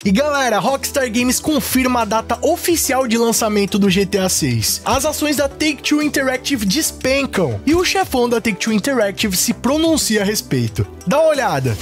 E galera, a Rockstar Games confirma a data oficial de lançamento do GTA 6. As ações da Take-Two Interactive despencam e o chefão da Take-Two Interactive se pronuncia a respeito. Dá uma olhada.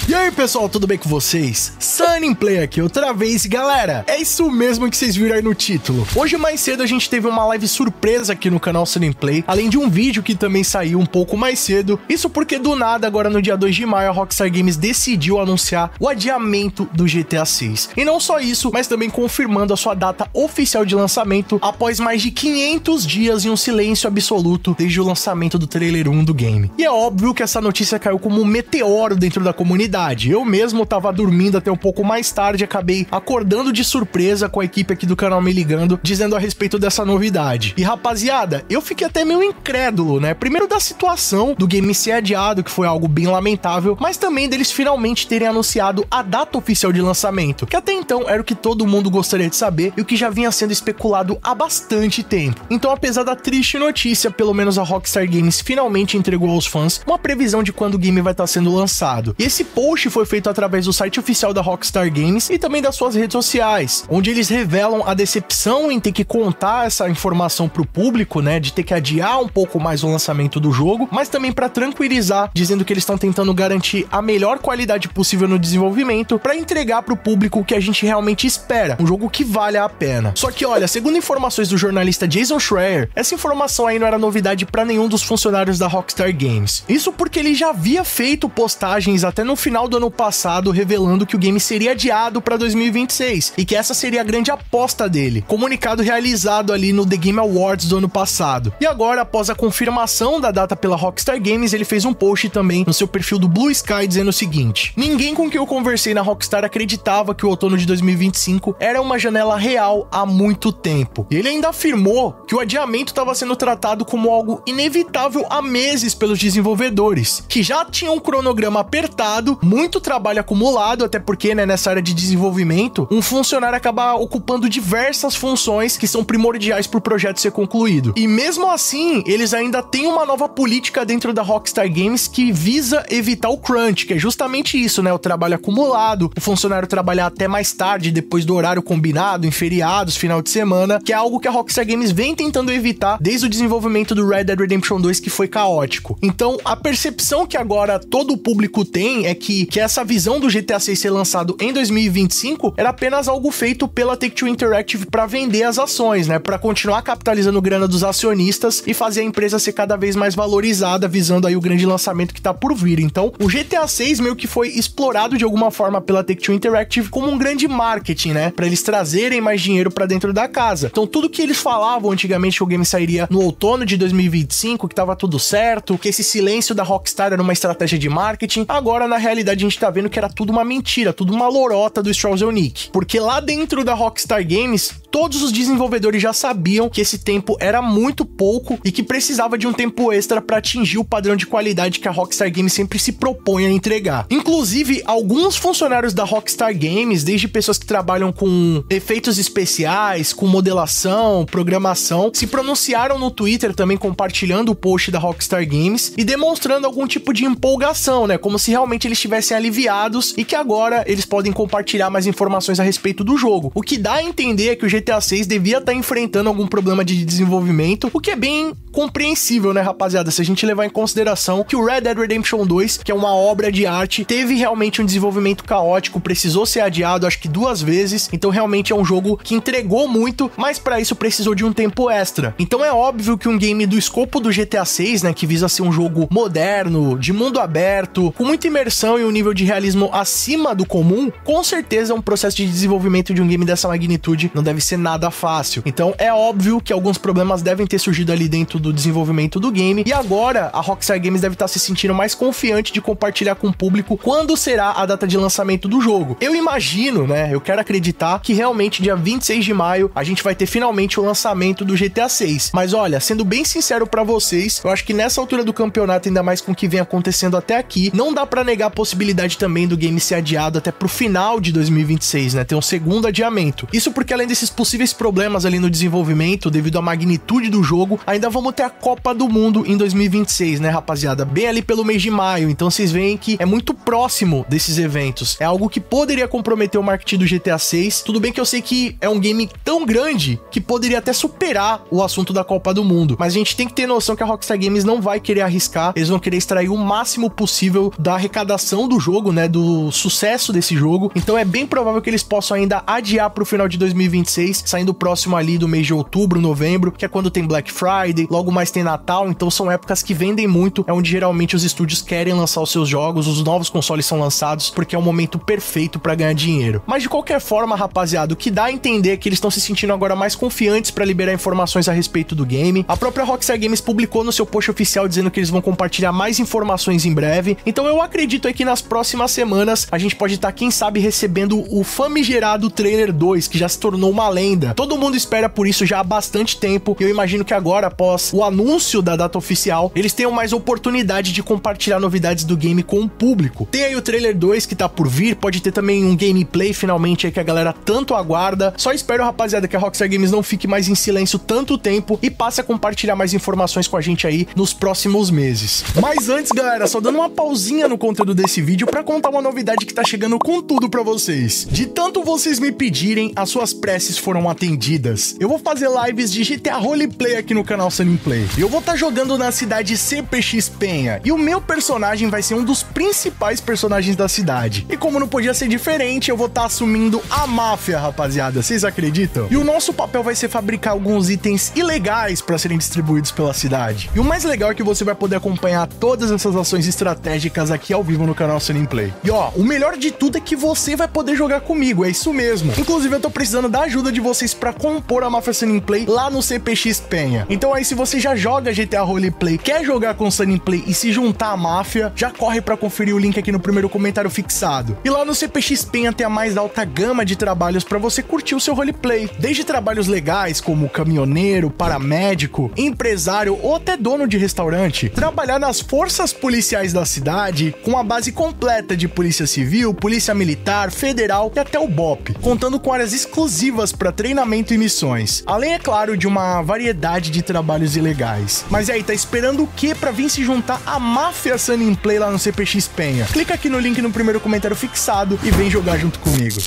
E aí pessoal, tudo bem com vocês? Sunnyplay aqui outra vez, galera, é isso mesmo que vocês viram aí no título. Hoje mais cedo a gente teve uma live surpresa aqui no canal Sunnyplay, além de um vídeo que também saiu um pouco mais cedo. Isso porque do nada, agora no dia 2 de maio, a Rockstar Games decidiu anunciar o adiamento do GTA 6. E não só isso, mas também confirmando a sua data oficial de lançamento após mais de 500 dias em um silêncio absoluto desde o lançamento do trailer 1 do game. E é óbvio que essa notícia caiu como um meteoro dentro da comunidade. Eu mesmo tava dormindo até um pouco mais tarde, acabei acordando de surpresa com a equipe aqui do canal me ligando, dizendo a respeito dessa novidade. E rapaziada, eu fiquei até meio incrédulo, né? Primeiro da situação do game ser adiado, que foi algo bem lamentável, mas também deles finalmente terem anunciado a data oficial de lançamento, que até então era o que todo mundo gostaria de saber e o que já vinha sendo especulado há bastante tempo. Então, apesar da triste notícia, pelo menos a Rockstar Games finalmente entregou aos fãs uma previsão de quando o game vai estar sendo lançado. E esse post foi feito através do site oficial da Rockstar Games e também das suas redes sociais, onde eles revelam a decepção em ter que contar essa informação pro público, né, de ter que adiar um pouco mais o lançamento do jogo, mas também para tranquilizar, dizendo que eles estão tentando garantir a melhor qualidade possível no desenvolvimento para entregar pro público o que a gente realmente espera, um jogo que vale a pena. Só que olha, segundo informações do jornalista Jason Schreier, essa informação aí não era novidade para nenhum dos funcionários da Rockstar Games. Isso porque ele já havia feito postagens até no final do ano passado revelando que o game seria adiado para 2026 e que essa seria a grande aposta dele. Comunicado realizado ali no The Game Awards do ano passado. E agora, após a confirmação da data pela Rockstar Games, ele fez um post também no seu perfil do Blue Sky dizendo o seguinte: ninguém com quem eu conversei na Rockstar acreditava que o outono de 2025 era uma janela real há muito tempo. Ele ainda afirmou que o adiamento estava sendo tratado como algo inevitável há meses pelos desenvolvedores, que já tinham um cronograma apertado, muito trabalho acumulado, até porque, né, nessa área de desenvolvimento, um funcionário acaba ocupando diversas funções que são primordiais para o projeto ser concluído. E mesmo assim, eles ainda têm uma nova política dentro da Rockstar Games que visa evitar o crunch, que é justamente isso, né, o trabalho acumulado, o funcionário trabalhar até mais tarde, depois do horário combinado, em feriados, final de semana, que é algo que a Rockstar Games vem tentando evitar desde o desenvolvimento do Red Dead Redemption 2, que foi caótico. Então, a percepção que agora todo o público tem é que essa visão do GTA 6 ser lançado em 2025 era apenas algo feito pela Take-Two Interactive para vender as ações, né, para continuar capitalizando grana dos acionistas e fazer a empresa ser cada vez mais valorizada, visando aí o grande lançamento que tá por vir. Então, o GTA 6 meio que foi explorado de alguma forma pela Take-Two Interactive como um grande marketing, né, para eles trazerem mais dinheiro para dentro da casa. Então, tudo que eles falavam antigamente que o game sairia no outono de 2025, que tava tudo certo, que esse silêncio da Rockstar era uma estratégia de marketing, agora na realidade a gente tá vendo que era tudo uma mentira, tudo uma lorota do Strauss Zelnick. Porque lá dentro da Rockstar Games, todos os desenvolvedores já sabiam que esse tempo era muito pouco e que precisava de um tempo extra para atingir o padrão de qualidade que a Rockstar Games sempre se propõe a entregar. Inclusive, alguns funcionários da Rockstar Games, desde pessoas que trabalham com efeitos especiais, com modelação, programação, se pronunciaram no Twitter também compartilhando o post da Rockstar Games e demonstrando algum tipo de empolgação, né? Como se realmente eles estivessem aliviados e que agora eles podem compartilhar mais informações a respeito do jogo. O que dá a entender é que o GTA 6 devia estar enfrentando algum problema de desenvolvimento, o que é bem compreensível, né, rapaziada? Se a gente levar em consideração que o Red Dead Redemption 2, que é uma obra de arte, teve realmente um desenvolvimento caótico, precisou ser adiado acho que 2 vezes, então realmente é um jogo que entregou muito, mas para isso precisou de um tempo extra. Então é óbvio que um game do escopo do GTA 6, né, que visa ser um jogo moderno, de mundo aberto, com muita imersão e um nível de realismo acima do comum, com certeza um processo de desenvolvimento de um game dessa magnitude não deve ser nada fácil. Então é óbvio que alguns problemas devem ter surgido ali dentro do desenvolvimento do game, e agora a Rockstar Games deve estar se sentindo mais confiante de compartilhar com o público quando será a data de lançamento do jogo. Eu imagino, né, eu quero acreditar que realmente dia 26 de maio a gente vai ter finalmente o lançamento do GTA 6. Mas olha, sendo bem sincero pra vocês, eu acho que nessa altura do campeonato, ainda mais com o que vem acontecendo até aqui, não dá pra negar a possibilidade também do game ser adiado até pro final de 2026, né, ter um segundo adiamento. Isso porque além desses possíveis problemas ali no desenvolvimento devido à magnitude do jogo, ainda vamos ter a Copa do Mundo em 2026, né, rapaziada? Bem ali pelo mês de maio, então vocês veem que é muito próximo desses eventos. É algo que poderia comprometer o marketing do GTA 6. Tudo bem que eu sei que é um game tão grande que poderia até superar o assunto da Copa do Mundo, mas a gente tem que ter noção que a Rockstar Games não vai querer arriscar, eles vão querer extrair o máximo possível da arrecadação do jogo, né, do sucesso desse jogo. Então é bem provável que eles possam ainda adiar pro final de 2026, saindo próximo ali do mês de outubro, novembro, que é quando tem Black Friday, logo mais tem Natal, então são épocas que vendem muito, é onde geralmente os estúdios querem lançar os seus jogos, os novos consoles são lançados, porque é o momento perfeito pra ganhar dinheiro. Mas de qualquer forma, rapaziada, o que dá a entender é que eles estão se sentindo agora mais confiantes pra liberar informações a respeito do game. A própria Rockstar Games publicou no seu post oficial dizendo que eles vão compartilhar mais informações em breve, então eu acredito aí que nas próximas semanas a gente pode estar, quem sabe, recebendo o famigerado Trailer 2, que já se tornou uma lenda. Todo mundo espera por isso já há bastante tempo, e eu imagino que agora, após o anúncio da data oficial, eles tenham mais oportunidade de compartilhar novidades do game com o público. Tem aí o Trailer 2 que tá por vir, pode ter também um gameplay finalmente aí que a galera tanto aguarda. Só espero, rapaziada, que a Rockstar Games não fique mais em silêncio tanto tempo e passe a compartilhar mais informações com a gente aí nos próximos meses. Mas antes, galera, só dando uma pausinha no conteúdo desse vídeo pra contar uma novidade que tá chegando com tudo pra vocês. De tanto vocês me pedirem, as suas preces foram atendidas. Eu vou fazer lives de GTA Roleplay aqui no canal Sunny Play. Eu vou estar jogando na cidade CPX Penha, e o meu personagem vai ser um dos principais personagens da cidade. E como não podia ser diferente, eu vou estar assumindo a máfia, rapaziada. Vocês acreditam? E o nosso papel vai ser fabricar alguns itens ilegais para serem distribuídos pela cidade. E o mais legal é que você vai poder acompanhar todas essas ações estratégicas aqui ao vivo no canal Sunny Play. E ó, o melhor de tudo é que você vai poder jogar comigo, é isso mesmo. Inclusive eu tô precisando da ajuda de vocês para compor a máfia Sunny Play lá no CPX Penha. Então aí, se você já joga GTA Roleplay, quer jogar com Sunny Play e se juntar à máfia, já corre para conferir o link aqui no primeiro comentário fixado. E lá no CPX Penha tem a mais alta gama de trabalhos para você curtir o seu roleplay, desde trabalhos legais como caminhoneiro, paramédico, empresário ou até dono de restaurante, trabalhar nas forças policiais da cidade com a base completa de polícia civil, polícia militar, federal e até o BOP, contando com áreas exclusivas para treinamento e missões, além, é claro, de uma variedade de trabalhos ilegais. Mas e aí, tá esperando o que para vir se juntar à máfia Sunny Play lá no CPX Penha? Clica aqui no link no primeiro comentário fixado e vem jogar junto comigo.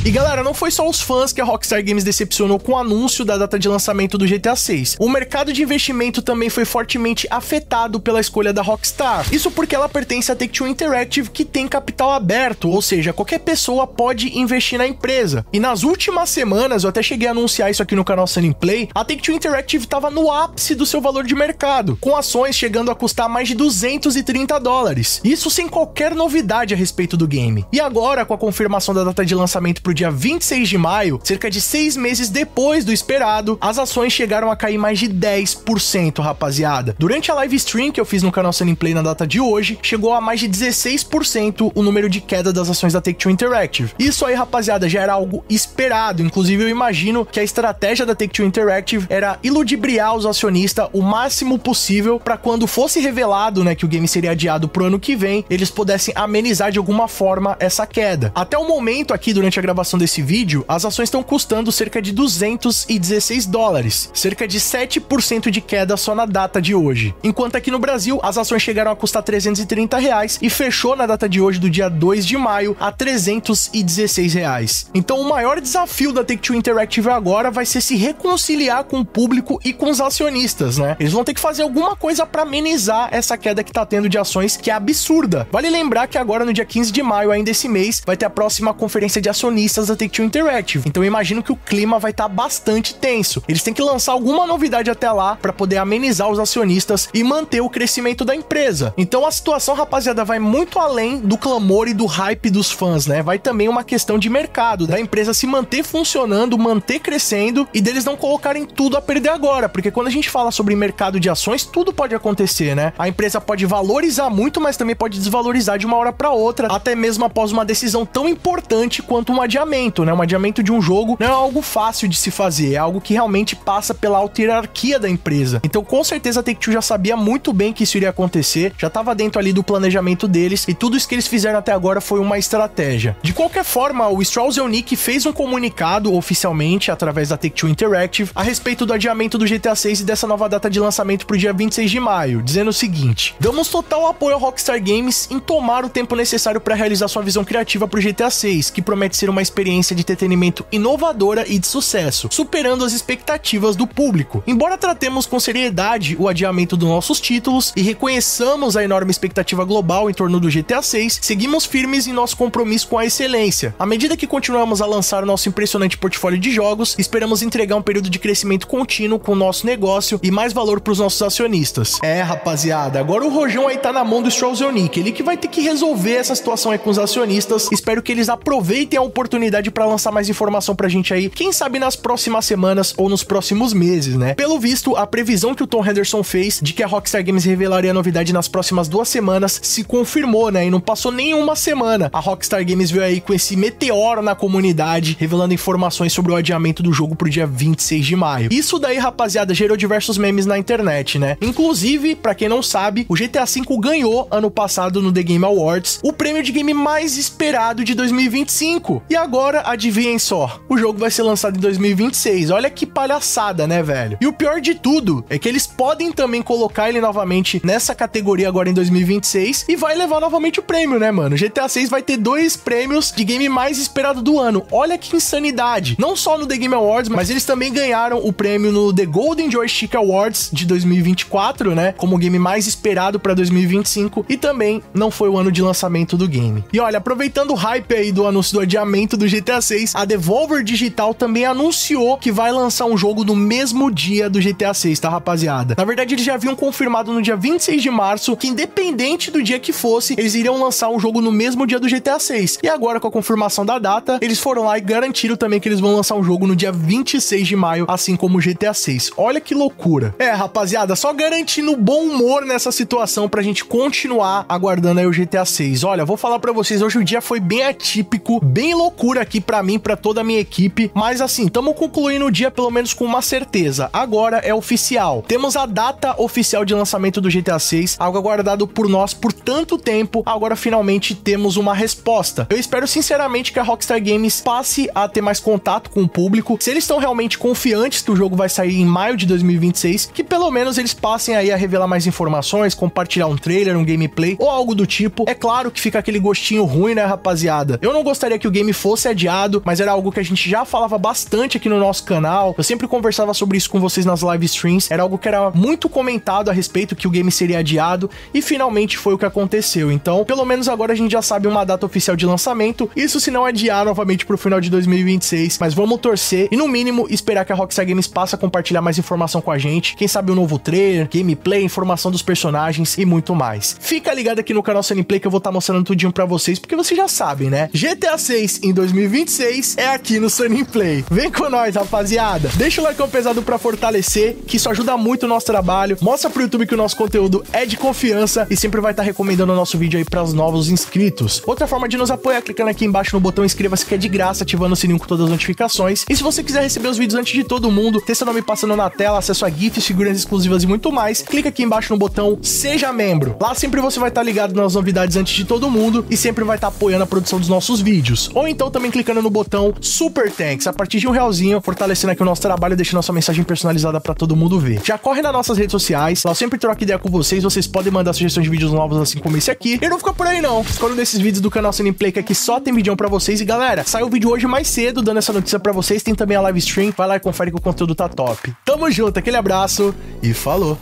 E galera, não foi só os fãs que a Rockstar Games decepcionou com o anúncio da data de lançamento do GTA 6. O mercado de investimento também foi fortemente afetado pela escolha da Rockstar. Isso porque ela pertence à Take-Two Interactive, que tem capital aberto, ou seja, qualquer pessoa pode investir na empresa. E nas últimas semanas, eu até cheguei a anunciar isso aqui no canal Sunny Play, a Take-Two Interactive estava no ápice do seu valor de mercado, com ações chegando a custar mais de $230. Isso sem qualquer novidade a respeito do game. E agora, com a confirmação da data de lançamento pro dia 26 de maio, cerca de 6 meses depois do esperado, as ações chegaram a cair mais de 10%, rapaziada. Durante a live stream que eu fiz no canal Sunny Play na data de hoje, chegou a mais de 16% o número de queda das ações da Take-Two Interactive. Isso aí, rapaziada, já era algo esperado. Inclusive, eu imagino que a estratégia da Take-Two Interactive era iludibriar os acionistas o máximo possível para quando fosse revelado, né, que o game seria adiado pro ano que vem, eles pudessem amenizar de alguma forma essa queda. Até o momento aqui, durante a gravação desse vídeo, as ações estão custando cerca de $216, cerca de 7% de queda só na data de hoje. Enquanto aqui no Brasil, as ações chegaram a custar R$330 e fechou na data de hoje, do dia 2 de maio, a R$316. Então o maior desafio da Take-Two Interactive agora vai ser se reconciliar com o público e com os acionistas, né? Eles vão ter que fazer alguma coisa para amenizar essa queda que tá tendo de ações, que é absurda. Vale lembrar que agora, no dia 15 de maio, ainda esse mês, vai ter a próxima conferência de acionistas da Take-Two Interactive. Então eu imagino que o clima vai estar bastante tenso. Eles têm que lançar alguma novidade até lá para poder amenizar os acionistas e manter o crescimento da empresa. Então a situação, rapaziada, vai muito além do clamor e do hype dos fãs, né? Vai também uma questão de mercado, da empresa se manter funcionando, manter crescendo e deles não colocarem tudo a perder agora, porque quando a gente fala sobre mercado de ações, tudo pode acontecer, né? A empresa pode valorizar muito, mas também pode desvalorizar de uma hora para outra, até mesmo após uma decisão tão importante quanto um adiamento adiamento, né? Um adiamento de um jogo não é algo fácil de se fazer, é algo que realmente passa pela alta hierarquia da empresa. Então, com certeza, a Take-Two já sabia muito bem que isso iria acontecer, já estava dentro ali do planejamento deles, e tudo isso que eles fizeram até agora foi uma estratégia. De qualquer forma, o Strauss Zelnick fez um comunicado oficialmente, através da Take-Two Interactive, a respeito do adiamento do GTA 6 e dessa nova data de lançamento para o dia 26 de maio, dizendo o seguinte: damos total apoio ao Rockstar Games em tomar o tempo necessário para realizar sua visão criativa para o GTA 6, que promete ser uma experiência de entretenimento inovadora e de sucesso, superando as expectativas do público. Embora tratemos com seriedade o adiamento dos nossos títulos e reconheçamos a enorme expectativa global em torno do GTA 6, seguimos firmes em nosso compromisso com a excelência. À medida que continuamos a lançar o nosso impressionante portfólio de jogos, esperamos entregar um período de crescimento contínuo com o nosso negócio e mais valor para os nossos acionistas. É, rapaziada, agora o rojão aí tá na mão do Strauss Zelnick, ele que vai ter que resolver essa situação aí com os acionistas. Espero que eles aproveitem a oportunidade para lançar mais informação pra gente aí, quem sabe nas próximas semanas ou nos próximos meses, né? Pelo visto, a previsão que o Tom Henderson fez de que a Rockstar Games revelaria a novidade nas próximas 2 semanas se confirmou, né? E não passou nenhuma semana, a Rockstar Games veio aí com esse meteoro na comunidade, revelando informações sobre o adiamento do jogo pro dia 26 de maio. Isso daí, rapaziada, gerou diversos memes na internet, né? Inclusive, pra quem não sabe, o GTA V ganhou ano passado no The Game Awards o prêmio de game mais esperado de 2025. E agora, adivinhem só, o jogo vai ser lançado em 2026. Olha que palhaçada, né, velho? E o pior de tudo é que eles podem também colocar ele novamente nessa categoria agora em 2026 e vai levar novamente o prêmio, né, mano? GTA 6 vai ter 2 prêmios de game mais esperado do ano. Olha que insanidade. Não só no The Game Awards, mas eles também ganharam o prêmio no The Golden Joystick Awards de 2024, né? Como o game mais esperado para 2025, e também não foi o ano de lançamento do game. E olha, aproveitando o hype aí do anúncio do adiamento do GTA 6, a Devolver Digital também anunciou que vai lançar um jogo no mesmo dia do GTA 6, tá, rapaziada? Na verdade, eles já haviam confirmado no dia 26 de março que, independente do dia que fosse, eles iriam lançar um jogo no mesmo dia do GTA 6. E agora, com a confirmação da data, eles foram lá e garantiram também que eles vão lançar um jogo no dia 26 de maio, assim como o GTA 6. Olha que loucura. É, rapaziada, só garantindo bom humor nessa situação pra gente continuar aguardando aí o GTA 6. Olha, vou falar pra vocês, hoje o dia foi bem atípico, bem loucura aqui pra mim, pra toda a minha equipe, mas assim, tamo concluindo o dia pelo menos com uma certeza. Agora é oficial. Temos a data oficial de lançamento do GTA 6, algo aguardado por nós por tanto tempo. Agora finalmente temos uma resposta. Eu espero sinceramente que a Rockstar Games passe a ter mais contato com o público. Se eles estão realmente confiantes que o jogo vai sair em maio de 2026, que pelo menos eles passem aí a revelar mais informações, compartilhar um trailer, um gameplay ou algo do tipo. É claro que fica aquele gostinho ruim, né, rapaziada? Eu não gostaria que o game fosse adiado, mas era algo que a gente já falava bastante aqui no nosso canal. Eu sempre conversava sobre isso com vocês nas live streams. Era algo que era muito comentado a respeito que o game seria adiado, e finalmente foi o que aconteceu. Então, pelo menos agora a gente já sabe uma data oficial de lançamento. Isso se não adiar novamente pro final de 2026, mas vamos torcer e no mínimo esperar que a Rockstar Games passe a compartilhar mais informação com a gente. Quem sabe um novo trailer, gameplay, informação dos personagens e muito mais. Fica ligado aqui no canal Sunny Play que eu vou estar mostrando tudinho pra vocês, porque vocês já sabem, né? GTA 6 em 2026 é aqui no Sunny Play. Vem com nós, rapaziada. Deixa o like pesado pra fortalecer, que isso ajuda muito o nosso trabalho. Mostra pro YouTube que o nosso conteúdo é de confiança e sempre vai estar recomendando o nosso vídeo aí para os novos inscritos. Outra forma de nos apoiar é clicando aqui embaixo no botão inscreva-se, que é de graça, ativando o sininho com todas as notificações. E se você quiser receber os vídeos antes de todo mundo, ter seu nome passando na tela, acesso a GIFs, figurinhas exclusivas e muito mais, clica aqui embaixo no botão Seja Membro. Lá sempre você vai estar ligado nas novidades antes de todo mundo e sempre vai estar apoiando a produção dos nossos vídeos. Ou então também clicando no botão Super Thanks, a partir de R$1, fortalecendo aqui o nosso trabalho e deixando nossa mensagem personalizada para todo mundo ver. Já corre nas nossas redes sociais, lá eu sempre troco ideia com vocês podem mandar sugestões de vídeos novos assim como esse aqui. E não fica por aí não, escolha um desses vídeos do canal Sunny Play, que aqui só tem vídeo pra vocês. E galera, saiu o vídeo hoje mais cedo dando essa notícia pra vocês, tem também a live stream, vai lá e confere que o conteúdo tá top. Tamo junto, aquele abraço e falou!